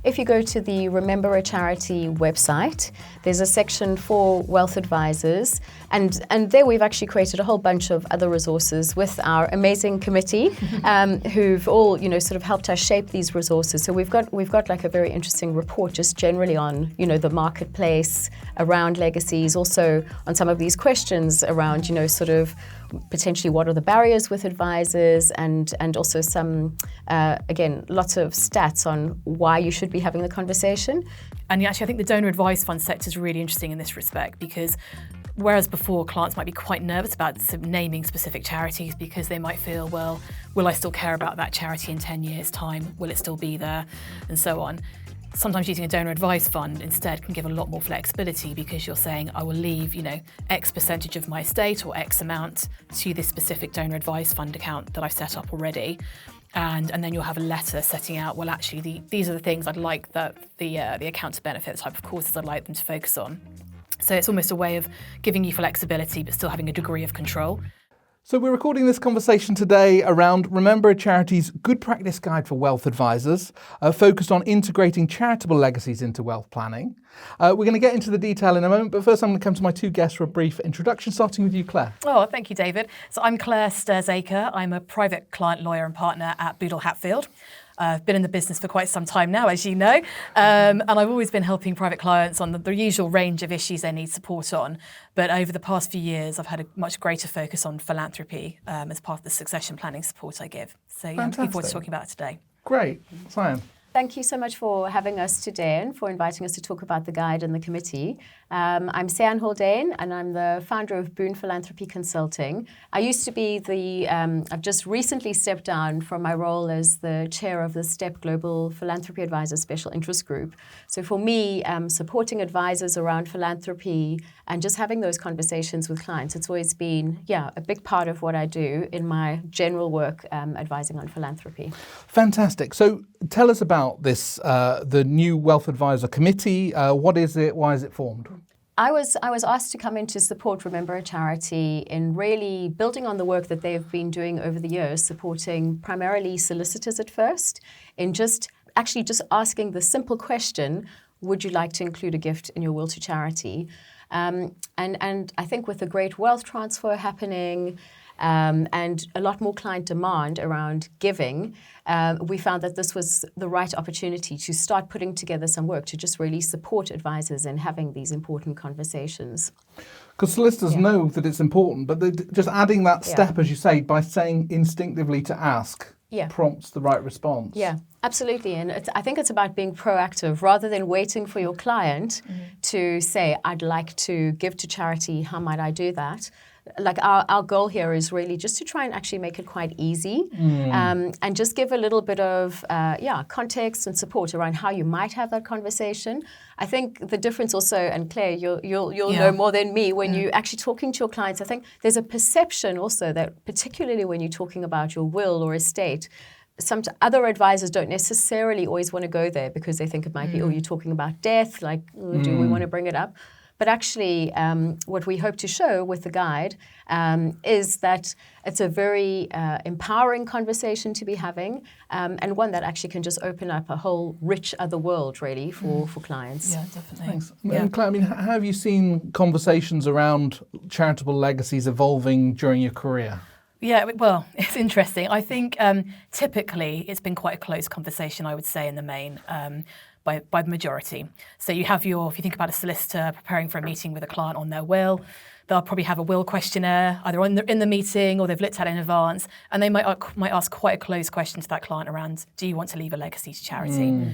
if you go to the Remember a Charity website, there's a section for wealth advisors, and there we've actually created a whole bunch of other resources with our amazing committee, who've all sort of helped us shape these resources. So we've got like a very interesting report just generally on the marketplace around legacies, also on some of these questions around sort of potentially what are the barriers with advisors, and also some again lots of stats on why you should be having the conversation. And actually I think the donor advised fund sector is really interesting in this respect, because whereas before clients might be quite nervous about naming specific charities because they might feel, well, will I still care about that charity in 10 years' time? Will it still be there? And so on. Sometimes using a donor advised fund instead can give a lot more flexibility, because you're saying I will leave, X percentage of my estate or X amount to this specific donor advised fund account that I've set up already. And then you'll have a letter setting out, well, actually, these are the things I'd like the account to benefit, the type of courses I'd like them to focus on. So it's almost a way of giving you flexibility, but still having a degree of control. So we're recording this conversation today around Remember a Charity's Good Practice Guide for Wealth Advisors, focused on integrating charitable legacies into wealth planning. We're going to get into the detail in a moment, but first I'm going to come to my two guests for a brief introduction, starting with you, Clare. Oh, thank you, David. So I'm Clare Stirzaker. I'm a private client lawyer and partner at Boodle, Hatfield. I've been in the business for quite some time now, as you know, and I've always been helping private clients on the usual range of issues they need support on. But over the past few years, I've had a much greater focus on philanthropy as part of the succession planning support I give. So yeah, I'm looking forward to talking about it today. Great. Sianne. Thank you so much for having us today and for inviting us to talk about the guide and the committee. I'm Sianne Haldane, and I'm the founder of Boon Philanthropy Consulting. I used to be I've just recently stepped down from my role as the chair of the STEP Global Philanthropy Advisors Special Interest Group. So for me, supporting advisors around philanthropy and just having those conversations with clients, it's always been, a big part of what I do in my general work advising on philanthropy. Fantastic. So tell us about this, the new Wealth Advisor Committee. What is it? Why is it formed? I was asked to come in to support Remember a Charity in really building on the work that they've been doing over the years, supporting primarily solicitors at first, in just asking the simple question, would you like to include a gift in your will to charity? And I think with the great wealth transfer happening, and a lot more client demand around giving, we found that this was the right opportunity to start putting together some work to just really support advisors in having these important conversations. Because solicitors know that it's important, but just adding that step, as you say, by saying instinctively to ask, prompts the right response. Yeah, absolutely. And I think it's about being proactive rather than waiting for your client to say, I'd like to give to charity, how might I do that? Like our goal here is really just to try and actually make it quite easy and just give a little bit of context and support around how you might have that conversation. I think the difference also, and Claire, you'll know more than me, when you're actually talking to your clients, I think there's a perception also that particularly when you're talking about your will or estate, some other advisors don't necessarily always want to go there because they think it might be, you're talking about death, like, do we want to bring it up? But actually, what we hope to show with the guide is that it's a very empowering conversation to be having, and one that actually can just open up a whole rich other world, really, for clients. Yeah, definitely. Thanks. And Claire, how have you seen conversations around charitable legacies evolving during your career? Yeah, well, it's interesting. I think typically it's been quite a close conversation, I would say, in the main. By the majority. So you have if you think about a solicitor preparing for a meeting with a client on their will, they'll probably have a will questionnaire either in the meeting or they've looked at it in advance, and they might ask quite a close question to that client around, do you want to leave a legacy to charity?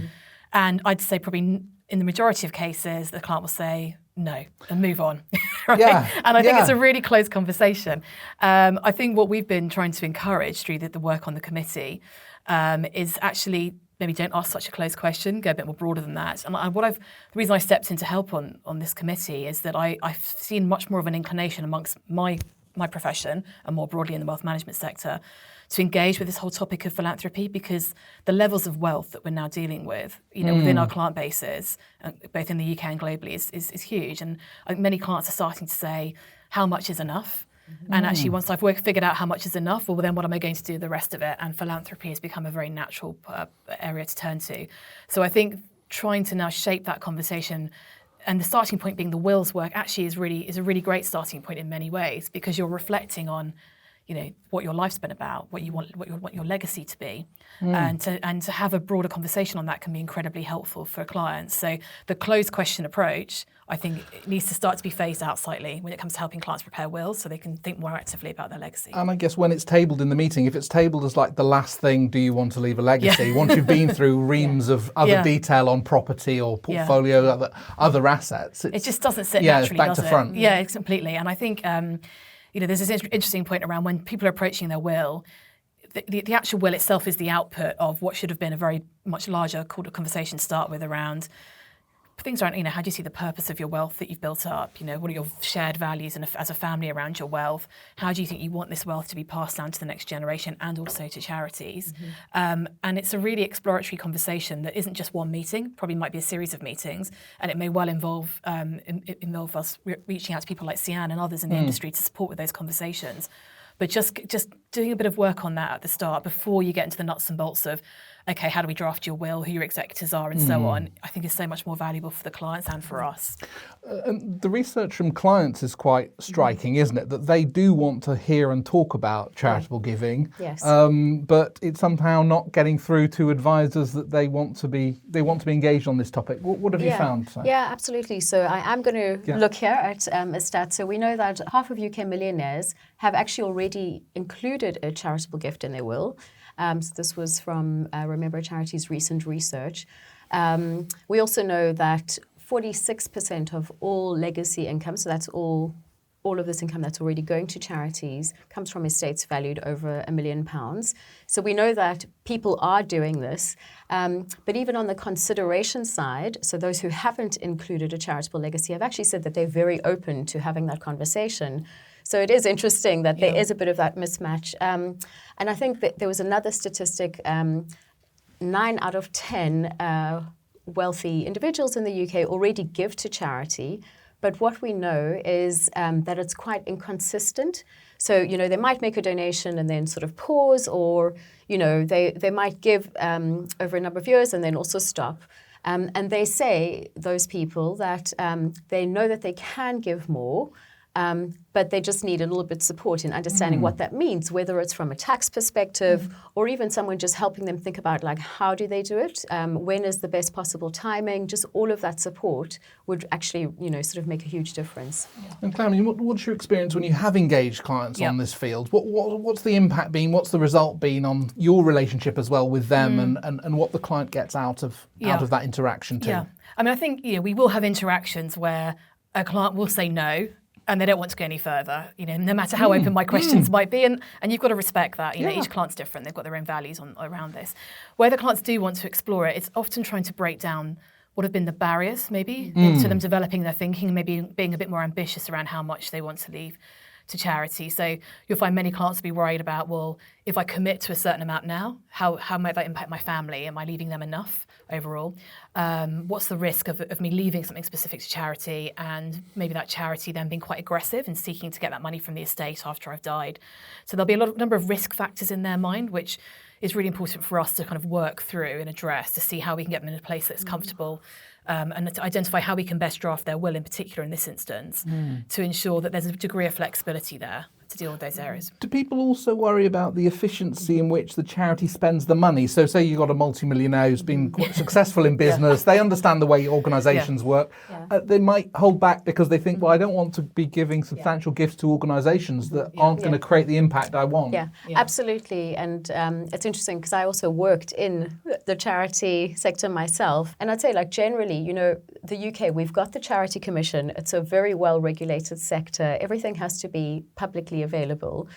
And I'd say probably in the majority of cases, the client will say no and move on. Right? Yeah, and I think it's a really close conversation. I think what we've been trying to encourage through the work on the committee is actually maybe don't ask such a close question, go a bit more broader than that. And the reason I stepped in to help on this committee is that I've seen much more of an inclination amongst my profession and more broadly in the wealth management sector to engage with this whole topic of philanthropy, because the levels of wealth that we're now dealing with, within our client bases, both in the UK and globally, is huge. And I think many clients are starting to say, how much is enough? And actually, once I've figured out how much is enough, well, then what am I going to do with the rest of it? And philanthropy has become a very natural area to turn to. So I think trying to now shape that conversation. And the starting point being the wills work actually is a really great starting point in many ways, because you're reflecting on, what your life's been about, what you want your legacy to be, and to have a broader conversation on that can be incredibly helpful for clients. So the closed question approach, I think, it needs to start to be phased out slightly when it comes to helping clients prepare wills, so they can think more actively about their legacy. And I guess when it's tabled in the meeting, if it's tabled as like the last thing, do you want to leave a legacy? Once you've been through reams of other detail on property or portfolio, other assets, it just doesn't sit naturally, back does to it? front. Yeah, it's completely. And I think there's this interesting point around when people are approaching their will. The actual will itself is the output of what should have been a very much larger conversation to start with around things around, how do you see the purpose of your wealth that you've built up? What are your shared values and as a family around your wealth? How do you think you want this wealth to be passed down to the next generation and also to charities? And it's a really exploratory conversation that isn't just one meeting, probably might be a series of meetings, and it may well involve us reaching out to people like Sianne and others in the industry to support with those conversations. But just doing a bit of work on that at the start before you get into the nuts and bolts of, okay, how do we draft your will, who your executors are, and so on, I think is so much more valuable for the clients and for us. And the research from clients is quite striking, isn't it? That they do want to hear and talk about charitable giving, yes, but it's somehow not getting through to advisors that they want to be engaged on this topic. What have you found? So? Yeah, absolutely. So I am going to look here at a stat. So we know that half of UK millionaires have actually already included a charitable gift in their will. So this was from Remember Charity's recent research. We also know that 46% of all legacy income, so that's all of this income that's already going to charities, comes from estates valued over £1 million. So we know that people are doing this. But even on the consideration side, so those who haven't included a charitable legacy have actually said that they're very open to having that conversation. So it is interesting that there is a bit of that mismatch. And I think that there was another statistic, 9 out of 10 wealthy individuals in the UK already give to charity. But what we know is that it's quite inconsistent. So, they might make a donation and then sort of pause, or, they might give over a number of years and then also stop. And they say, those people, that they know that they can give more, but they just need a little bit of support in understanding what that means, whether it's from a tax perspective or even someone just helping them think about, like, how do they do it? When is the best possible timing? Just all of that support would actually, sort of make a huge difference. Yeah. And Clare, what's your experience when you have engaged clients on this field? What's the impact been? What's the result been on your relationship as well with them and what the client gets out of that interaction too? Yeah. I mean, I think, we will have interactions where a client will say no, and they don't want to go any further, no matter how open my questions might be. And you've got to respect that. Each client's different. They've got their own values around this. Where the clients do want to explore it, it's often trying to break down what have been the barriers, maybe, to them developing their thinking, maybe being a bit more ambitious around how much they want to leave to charity. So you'll find many clients will be worried about, well, if I commit to a certain amount now, how might that impact my family? Am I leaving them enough overall? What's the risk of me leaving something specific to charity, and maybe that charity then being quite aggressive and seeking to get that money from the estate after I've died? So there'll be a number of risk factors in their mind, which is really important for us to kind of work through and address to see how we can get them in a place that's comfortable, and to identify how we can best draft their will, in particular in this instance, to ensure that there's a degree of flexibility there to deal with those areas. Do people also worry about the efficiency in which the charity spends the money? So say you've got a multimillionaire who's been quite successful in business, they understand the way organisations work. They might hold back because they think, well, I don't want to be giving substantial gifts to organisations that aren't going to create the impact I want. Yeah, absolutely. And it's interesting because I also worked in the charity sector myself. And I'd say, like, generally, the UK, we've got the Charity Commission. It's a very well-regulated sector. Everything has to be publicly available.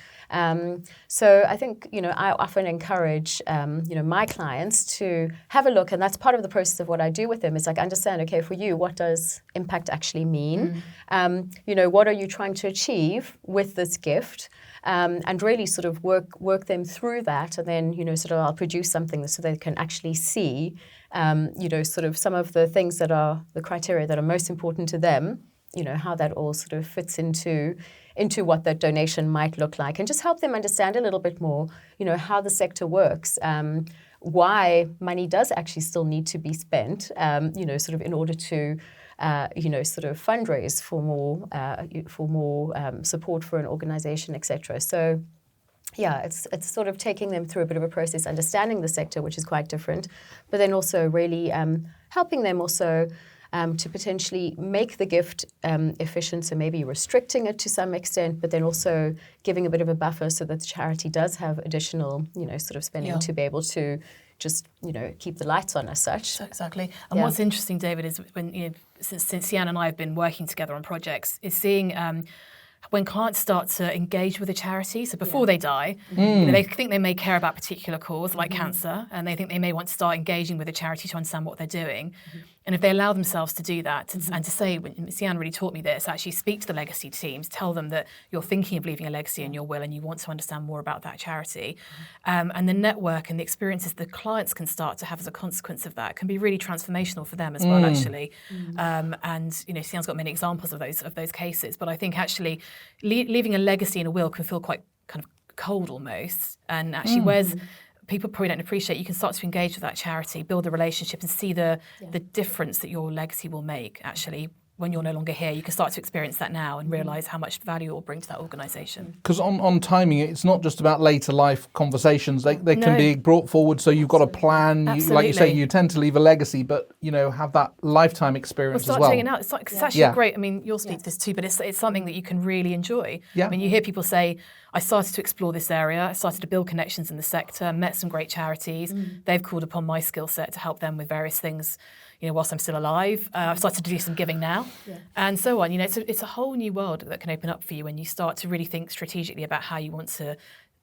So I think, I often encourage, my clients to have a look, and that's part of the process of what I do with them, is like understand, okay, for you, what does impact actually mean? What are you trying to achieve with this gift? And really sort of work them through that, and then, sort of I'll produce something so they can actually see, sort of some of the things that are the criteria that are most important to them, how that all sort of fits into what that donation might look like, and just help them understand a little bit more, how the sector works. why money does actually still need to be spent, sort of in order to sort of fundraise for more support for an organization, etc. So, yeah, it's sort of taking them through a bit of a process, understanding the sector, which is quite different, but then also really helping them also to potentially make the gift efficient, so maybe restricting it to some extent, but then also giving a bit of a buffer so that the charity does have additional, sort of spending to be able to just, keep the lights on as such. Exactly. And what's interesting, David, is when, since Sianne and I have been working together on projects, is seeing when clients start to engage with a charity, so before they die, they think they may care about a particular cause like cancer, and they think they may want to start engaging with a charity to understand what they're doing. And if they allow themselves to do that, and to say, Sianne really taught me this, actually speak to the legacy teams, tell them that you're thinking of leaving a legacy in your will and you want to understand more about that charity. And the network and the experiences the clients can start to have as a consequence of that can be really transformational for them as well, actually. And, Sianne's got many examples of those cases, but I think actually leaving a legacy in a will can feel quite kind of cold almost. And actually whereas people probably don't appreciate, you can start to engage with that charity, build a relationship and see the difference that your legacy will make actually when you're no longer here. You can start to experience that now and realise how much value it will bring to that organisation. Because on timing, it's not just about later life conversations. They can be brought forward, so you've got a plan. Like you say, you tend to leave a legacy, but, have that lifetime experience as well. Start taking it out. It's actually great. I mean, you'll speak to this too, but it's something that you can really enjoy. Yeah. I mean, you hear people say, I started to explore this area, I started to build connections in the sector, met some great charities. They've called upon my skill set to help them with various things, whilst I'm still alive. I've started to do some giving now, and so on. It's a whole new world that can open up for you when you start to really think strategically about how you want to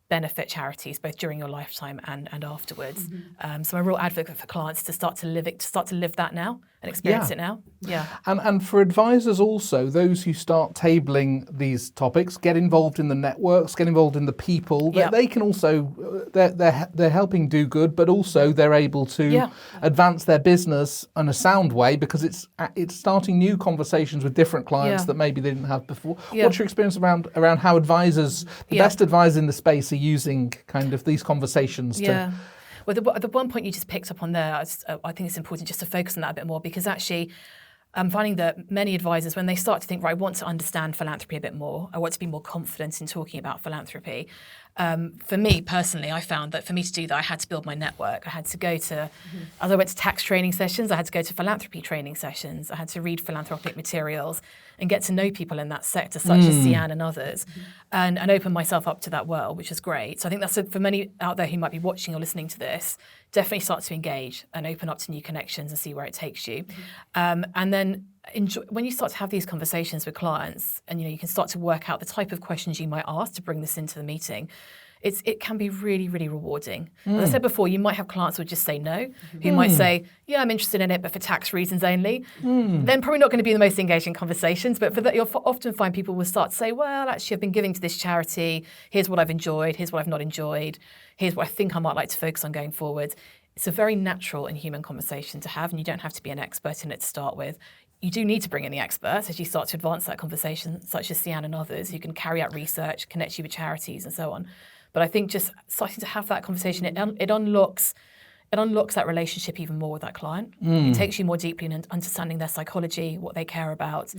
benefit charities both during your lifetime and afterwards. So I'm a real advocate for clients to start to live that now and experience it now. Yeah. And for advisors also, those who start tabling these topics, get involved in the networks, get involved in the people, they can also, they're helping do good, but also they're able to advance their business in a sound way because it's starting new conversations with different clients that maybe they didn't have before. What's your experience around how advisors, the best advisors in the space, are using kind of these conversations to... Well, the one point you just picked up on there, I think it's important just to focus on that a bit more because actually I'm finding that many advisors, when they start to think, right, I want to understand philanthropy a bit more, I want to be more confident in talking about philanthropy. For me personally, I found that for me to do that, I had to build my network. I had to go to, as I went to tax training sessions, I had to go to philanthropy training sessions. I had to read philanthropic materials and get to know people in that sector, such as Sianne and others, and open myself up to that world, which is great. So I think that's for many out there who might be watching or listening to this, definitely start to engage and open up to new connections and see where it takes you. And then when you start to have these conversations with clients and you can start to work out the type of questions you might ask to bring this into the meeting, it can be really, really rewarding. As I said before, you might have clients who would just say no, who might say, yeah, I'm interested in it, but for tax reasons only. Then probably not going to be the most engaging conversations, but for that, you'll often find people will start to say, well, actually, I've been giving to this charity. Here's what I've enjoyed. Here's what I've not enjoyed. Here's what I think I might like to focus on going forward. It's a very natural and human conversation to have, and you don't have to be an expert in it to start with. You do need to bring in the experts as you start to advance that conversation, such as Sianne and others, who can carry out research, connect you with charities and so on. But I think just starting to have that conversation, it unlocks that relationship even more with that client. It takes you more deeply in understanding their psychology, what they care about.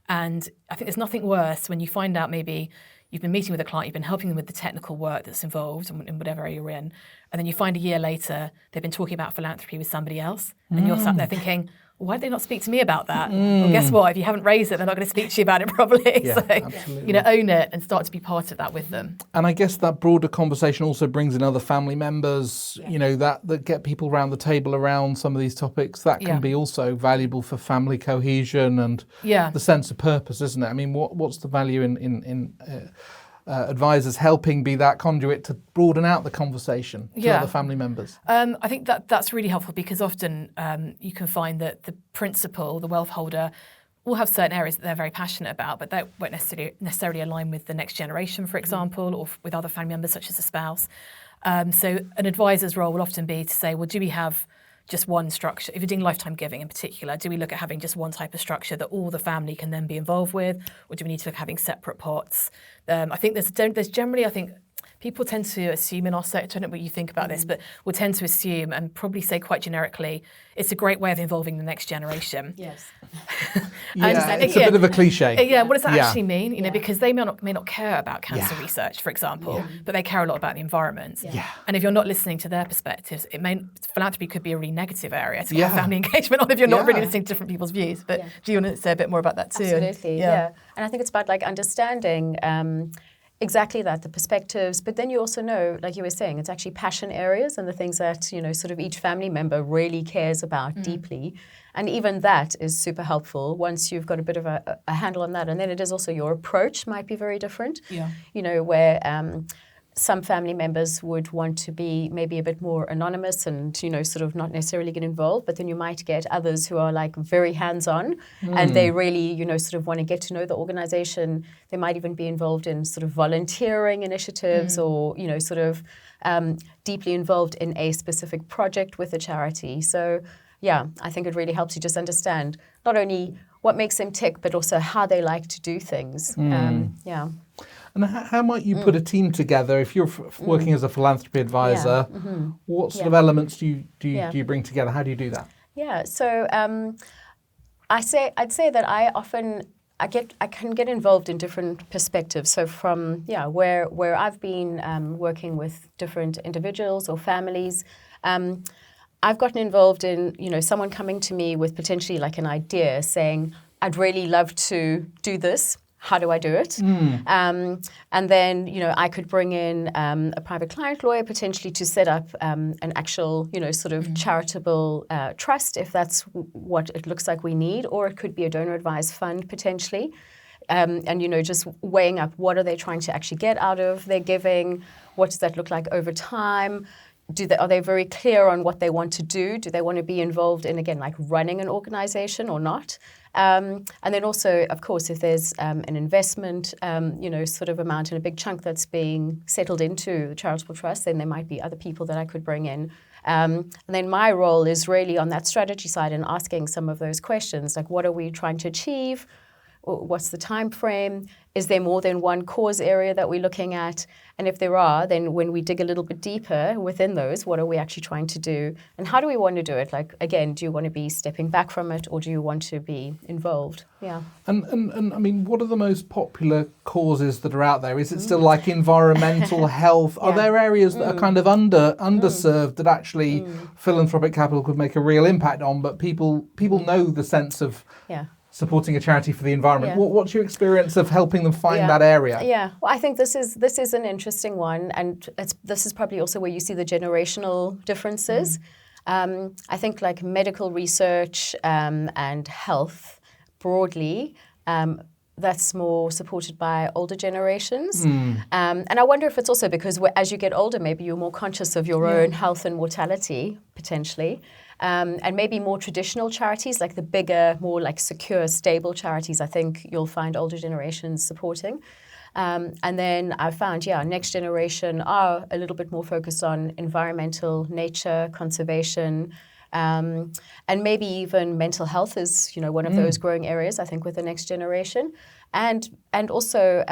And I think there's nothing worse when you find out maybe you've been meeting with a client, you've been helping them with the technical work that's involved in whatever area you're in, and then you find a year later they've been talking about philanthropy with somebody else, and you're sat there thinking, why did they not speak to me about that? Well, guess what? If you haven't raised it, they're not going to speak to you about it properly. Yeah, so, absolutely. Own it and start to be part of that with them. And I guess that broader conversation also brings in other family members, that get people around the table around some of these topics. That can be also valuable for family cohesion and the sense of purpose, isn't it? I mean, what's the value in advisors helping be that conduit to broaden out the conversation to other family members? I think that's really helpful because often you can find that the principal, the wealth holder, will have certain areas that they're very passionate about, but that won't necessarily align with the next generation, for example, or with other family members such as a spouse. So an advisor's role will often be to say, well, do we have just one structure? If you're doing lifetime giving in particular, do we look at having just one type of structure that all the family can then be involved with, or do we need to look at having separate pots? I think there's generally, I think people tend to assume in our sector, I don't know what you think about this, but we'll tend to assume and probably say quite generically, it's a great way of involving the next generation. Yes. It's a bit of a cliche. Yeah, what does that actually mean? You know, because they may not care about cancer Yeah. research, for example, but they care a lot about the environment. Yeah. And if you're not listening to their perspectives, philanthropy could be a really negative area to get Yeah. family engagement on if you're not really Yeah. listening to different people's views. But do you want to say a bit more about that too? Absolutely, yeah. And I think it's about like understanding exactly that, the perspectives, but then you also know, like you were saying, it's actually passion areas and the things that, you know, sort of each family member really cares about deeply. And even that is super helpful once you've got a bit of a handle on that. And then it is also your approach might be very different. Yeah. You know, where some family members would want to be maybe a bit more anonymous and, you know, sort of not necessarily get involved, but then you might get others who are like very hands-on and they really, you know, sort of want to get to know the organization. They might even be involved in sort of volunteering initiatives or, you know, sort of deeply involved in a specific project with a charity. So, yeah, I think it really helps you just understand not only what makes them tick, but also how they like to do things. Yeah. And how might you put a team together if you're working as a philanthropy advisor? What sort of elements do you bring together? How do you do that? Yeah, so I'd say that I can get involved in different perspectives. So from where I've been working with different individuals or families, I've gotten involved in, you know, someone coming to me with potentially like an idea saying, I'd really love to do this. How do I do it? And then, you know, I could bring in a private client lawyer potentially to set up an actual, you know, sort of charitable trust, if that's what it looks like we need, or it could be a donor advised fund potentially. And, you know, just weighing up what are they trying to actually get out of their giving? What does that look like over time? Are they very clear on what they want to do? Do they want to be involved in, again, like running an organization or not? And then also, of course, if there's an investment, you know, sort of amount and a big chunk that's being settled into the charitable trust, then there might be other people that I could bring in. And then my role is really on that strategy side and asking some of those questions, like what are we trying to achieve? What's the time frame? Is there more than one cause area that we're looking at? And if there are, then when we dig a little bit deeper within those, what are we actually trying to do? And how do we want to do it? Like, again, do you want to be stepping back from it or do you want to be involved? Yeah. And I mean, what are the most popular causes that are out there? Is it still like environmental health? Are there areas that are kind of underserved that actually philanthropic capital could make a real impact on, but people know the sense of supporting a charity for the environment? What's your experience of helping them find that area? Yeah, well, I think this is an interesting one, and this is probably also where you see the generational differences. I think like medical research and health broadly, that's more supported by older generations. And I wonder if it's also because as you get older, maybe you're more conscious of your own health and mortality, potentially. And maybe more traditional charities, like the bigger, more like secure, stable charities, I think you'll find older generations supporting. And then I found, next generation are a little bit more focused on environmental, nature, conservation, and maybe even mental health is, you know, one of those growing areas, I think, with the next generation. And also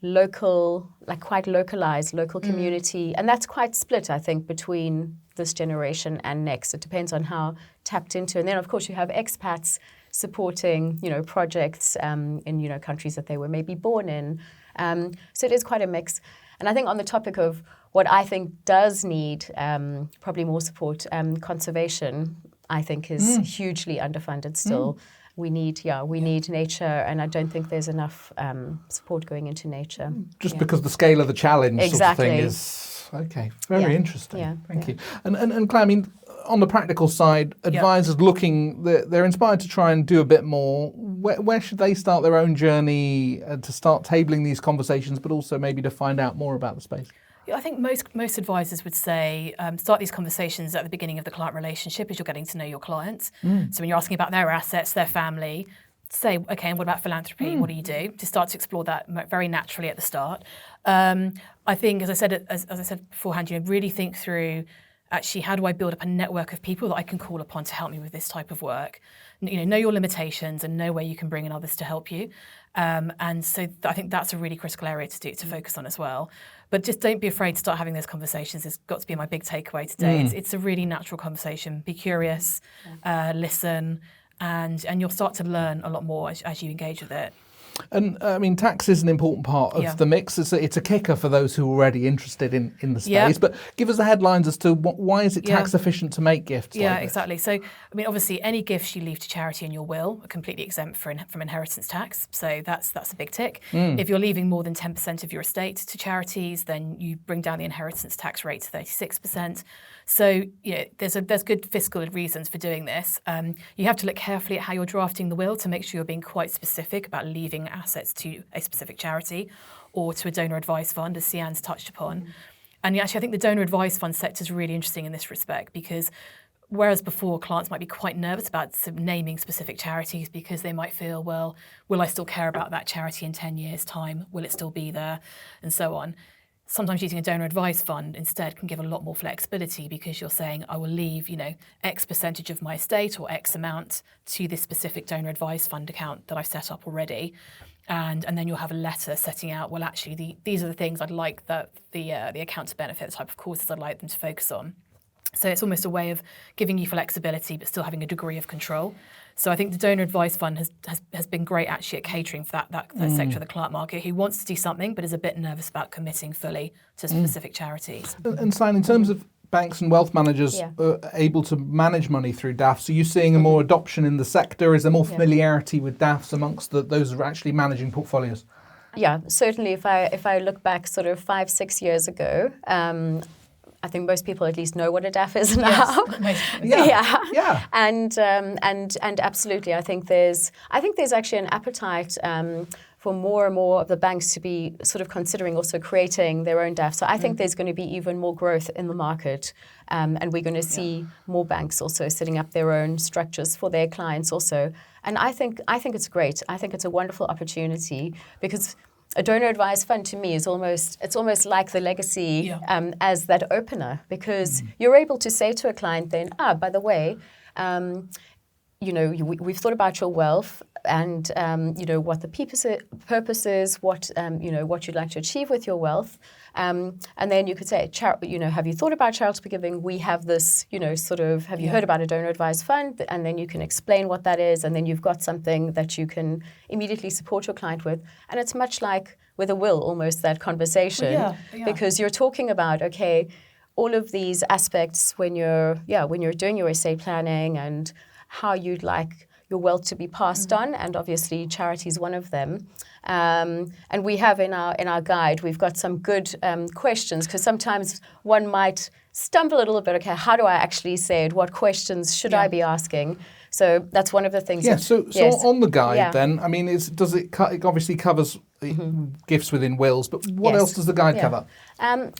local, like quite localized, local community. And that's quite split, I think, between this generation and next. It depends on how tapped into. And then, of course, you have expats supporting, you know, projects in, you know, countries that they were maybe born in. So it is quite a mix. And I think on the topic of what I think does need probably more support, conservation, I think is hugely underfunded still. We need nature, and I don't think there's enough support going into nature. Just because the scale of the challenge sort of thing is... Okay, very interesting. Yeah, Thank you. And Claire, I mean, on the practical side, advisors looking, they're inspired to try and do a bit more. Where should they start their own journey to start tabling these conversations, but also maybe to find out more about the space? I think most advisors would say start these conversations at the beginning of the client relationship as you're getting to know your clients. So when you're asking about their assets, their family, say, okay, and what about philanthropy? What do you do? To start to explore that very naturally at the start. I think, as I said beforehand, you know, really think through actually, how do I build up a network of people that I can call upon to help me with this type of work? Know your limitations and know where you can bring in others to help you. And so I think that's a really critical area to focus on as well. But just don't be afraid to start having those conversations. It's got to be my big takeaway today. It's a really natural conversation. Be curious, listen, and you'll start to learn a lot more as you engage with it. And I mean, tax is an important part of the mix. It's a kicker for those who are already interested in the space. Yeah. But give us the headlines as to why is it tax efficient to make gifts? Yeah, exactly. So, I mean, obviously, any gifts you leave to charity in your will are completely exempt from inheritance tax. So that's a big tick. If you're leaving more than 10% of your estate to charities, then you bring down the inheritance tax rate to 36%. So, there's good fiscal reasons for doing this. You have to look carefully at how you're drafting the will to make sure you're being quite specific about leaving assets to a specific charity or to a donor advised fund, as Sianne's touched upon. And actually, I think the donor advised fund sector is really interesting in this respect because whereas before clients might be quite nervous about naming specific charities because they might feel, well, will I still care about that charity in 10 years' time? Will it still be there? And so on. Sometimes using a donor advised fund instead can give a lot more flexibility because you're saying I will leave, X percentage of my estate or X amount to this specific donor advised fund account that I've set up already. And then you'll have a letter setting out, well, actually, these are the things I'd like the account to benefit, the type of courses I'd like them to focus on. So it's almost a way of giving you flexibility but still having a degree of control. So I think the donor advised fund has been great actually at catering for that sector of the client market who wants to do something but is a bit nervous about committing fully to specific charities. And Sianne, in terms of banks and wealth managers able to manage money through DAFs, are you seeing a more adoption in the sector? Is there more familiarity with DAFs amongst those who are actually managing portfolios? Yeah, certainly if I look back sort of 5-6 years ago, I think most people at least know what a DAF is now. Yes. Yeah. And absolutely, I think there's actually an appetite for more and more of the banks to be sort of considering also creating their own DAF. So I think there's going to be even more growth in the market, and we're going to see more banks also setting up their own structures for their clients also. And I think it's great. I think it's a wonderful opportunity because a donor advised fund to me is almost like the legacy as that opener because you're able to say to a client then, by the way, we've thought about your wealth and what the purpose is, what you'd like to achieve with your wealth, and then you could say, have you thought about charitable giving? We have this, have you heard about a donor advised fund? And then you can explain what that is, and then you've got something that you can immediately support your client with, and it's much like with a will, almost that conversation, because you're talking about all of these aspects when you're doing your estate planning and how you'd like your wealth to be passed on, and obviously charity is one of them. And we have in our guide, we've got some good questions because sometimes one might stumble a little bit. Okay, how do I actually say it? What questions should I be asking? So that's one of the things. Yeah. So on the guide, then, I mean, it obviously covers gifts within wills, but what else does the guide cover?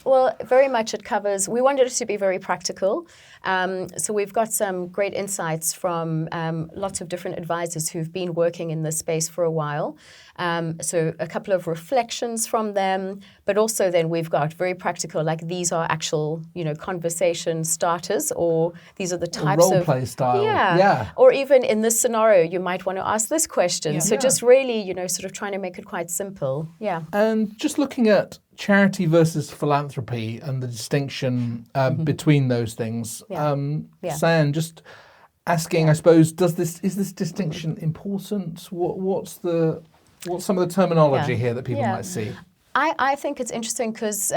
Well, very much it covers. We wanted it to be very practical. So we've got some great insights from lots of different advisors who've been working in this space for a while. So a couple of reflections from them, but also then we've got very practical, like these are actual, conversation starters, or these are the types of role play style. Yeah. Or even in this scenario, you might want to ask this question. Yeah. So just really, sort of trying to make it quite simple. Yeah. And just looking at charity versus philanthropy and the distinction between those things. Sianne, just asking, I suppose, is this distinction important? What's some of the terminology here that people might see? I think it's interesting because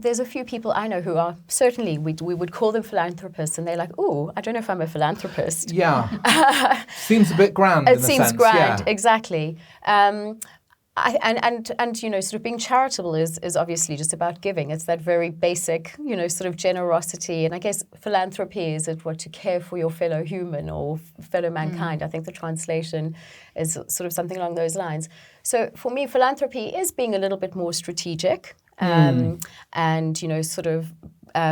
there's a few people I know who are certainly, we would call them philanthropists, and they're like, oh, I don't know if I'm a philanthropist. Yeah. Seems a bit grand. It seems grand, exactly. And sort of being charitable is obviously just about giving. It's that very basic, sort of generosity. And I guess philanthropy is to care for your fellow human or fellow mankind. I think the translation is sort of something along those lines. So for me, philanthropy is being a little bit more strategic and, sort of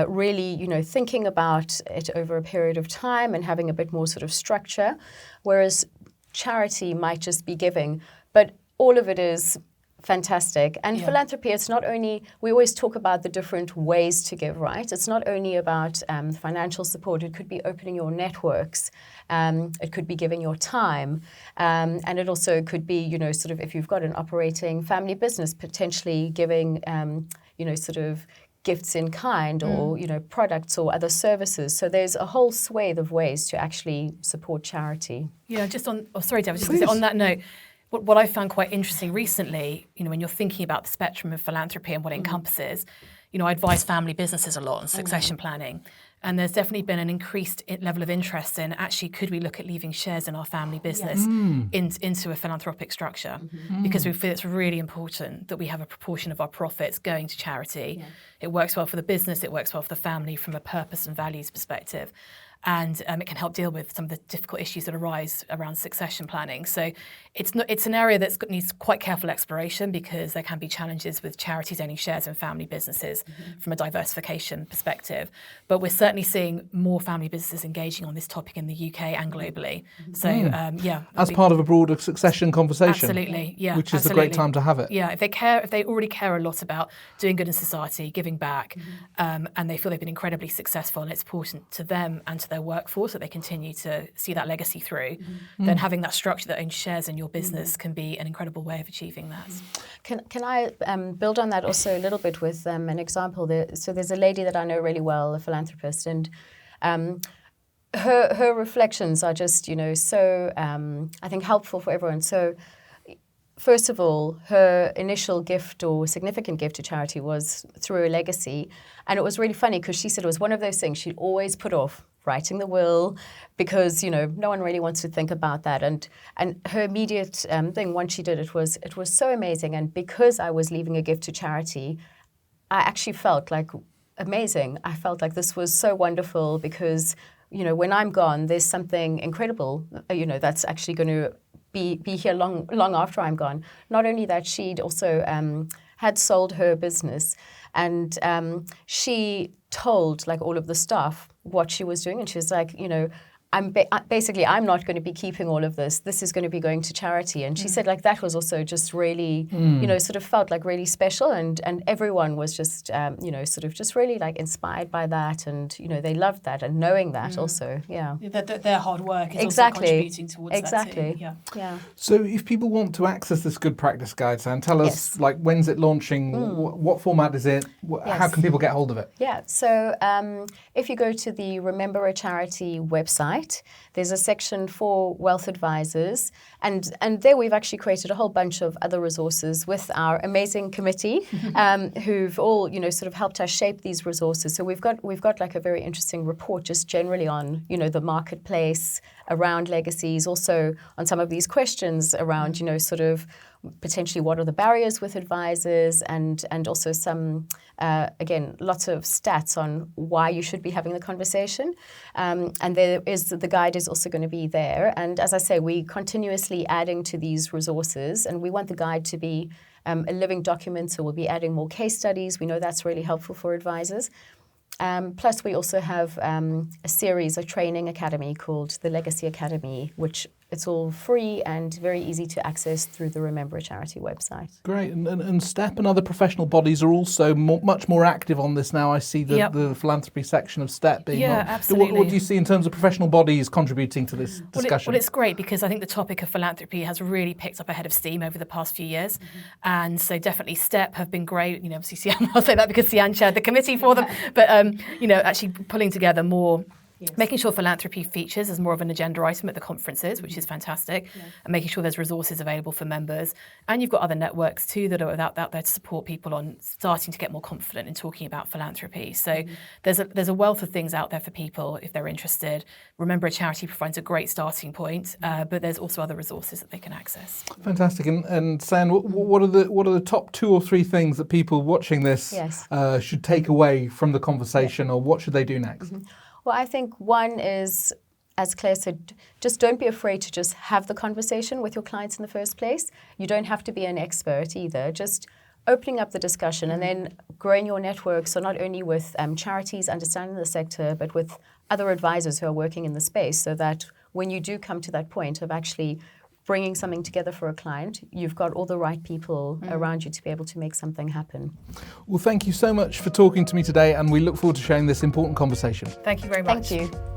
really, thinking about it over a period of time and having a bit more sort of structure, whereas charity might just be giving. But all of it is fantastic. And philanthropy, it's not only, we always talk about the different ways to give, right? It's not only about financial support. It could be opening your networks. It could be giving your time. And it also could be, you know, sort of if you've got an operating family business, potentially giving, you know, sort of gifts in kind or, you know, products or other services. So there's a whole swathe of ways to actually support charity. Yeah, just on, sorry, Dave, just on that note, what I found quite interesting recently, you know, when you're thinking about the spectrum of philanthropy and what it encompasses, you know, I advise family businesses a lot on succession planning. And there's definitely been an increased level of interest in actually, could we look at leaving shares in our family business into a philanthropic structure? Because we feel it's really important that we have a proportion of our profits going to charity. It works well for the business, it works well for the family from a purpose and values perspective. And it can help deal with some of the difficult issues that arise around succession planning. So it's an area that needs quite careful exploration because there can be challenges with charities owning shares in family businesses from a diversification perspective. But we're certainly seeing more family businesses engaging on this topic in the UK and globally. So as part of a broader succession conversation. Absolutely, yeah. Which is a great time to have it. Yeah, if they already care a lot about doing good in society, giving back, and they feel they've been incredibly successful, and it's important to them and to their workforce that they continue to see that legacy through, then having that structure that owns shares in your business can be an incredible way of achieving that. Can I build on that also a little bit with an example? So there's a lady that I know really well, a philanthropist, and her reflections are just, you know, so I think helpful for everyone. So first of all, her initial gift or significant gift to charity was through a legacy. And it was really funny because she said it was one of those things she'd always put off, writing the will, because, you know, no one really wants to think about that. And her immediate thing, once she did it was so amazing. And because I was leaving a gift to charity, I actually felt like amazing. I felt like this was so wonderful because, you know, when I'm gone, there's something incredible, you know, that's actually going to be here long after I'm gone. Not only that, she'd also had sold her business, and she told like all of the staff what she was doing, and she was like, you know, I'm not going to be keeping all of this. This is going to be going to charity. And she said like that was also just really, you know, sort of felt like really special, and everyone was just, you know, sort of just really like inspired by that, and, you know, they loved that, and knowing that also, Their hard work is also contributing towards that too. Yeah. So if people want to access this good practice guide, Sianne, tell us like when's it launching, what format is it, how can people get hold of it? Yeah, so if you go to the Remember a Charity website, there's a section for wealth advisors, and there we've actually created a whole bunch of other resources with our amazing committee who've all, you know, sort of helped us shape these resources. So we've got like a very interesting report just generally on, you know, the marketplace around legacies, also on some of these questions around, you know, sort of potentially what are the barriers with advisors, and also some, again, lots of stats on why you should be having the conversation. And the guide is also going to be there. And as I say, we continuously adding to these resources, and we want the guide to be a living document, so we'll be adding more case studies. We know that's really helpful for advisors. Plus, we also have a series, a training academy called the Legacy Academy, which it's all free and very easy to access through the Remember a Charity website. Great. And STEP and other professional bodies are also much more active on this now. I see the philanthropy section of STEP being absolutely. What do you see in terms of professional bodies contributing to this discussion? Well, it's great because I think the topic of philanthropy has really picked up a head of steam over the past few years. And so definitely STEP have been great. You know, obviously Sianne, I'll say that because Sianne chaired the committee for them. But, you know, actually pulling together more, making sure philanthropy features as more of an agenda item at the conferences, which is fantastic, and making sure there's resources available for members. And you've got other networks too that are out there to support people on starting to get more confident in talking about philanthropy. So there's a wealth of things out there for people if they're interested. Remember, a charity provides a great starting point, but there's also other resources that they can access. Fantastic. And Sianne, what are the top 2 or 3 things that people watching this should take away from the conversation, or what should they do next? Well, I think one is, as Claire said, just don't be afraid to just have the conversation with your clients in the first place. You don't have to be an expert either. Just opening up the discussion and then growing your network. So not only with charities understanding the sector, but with other advisors who are working in the space, so that when you do come to that point of actually bringing something together for a client, you've got all the right people around you to be able to make something happen. Well, thank you so much for talking to me today, and we look forward to sharing this important conversation. Thank you very much. Thank you.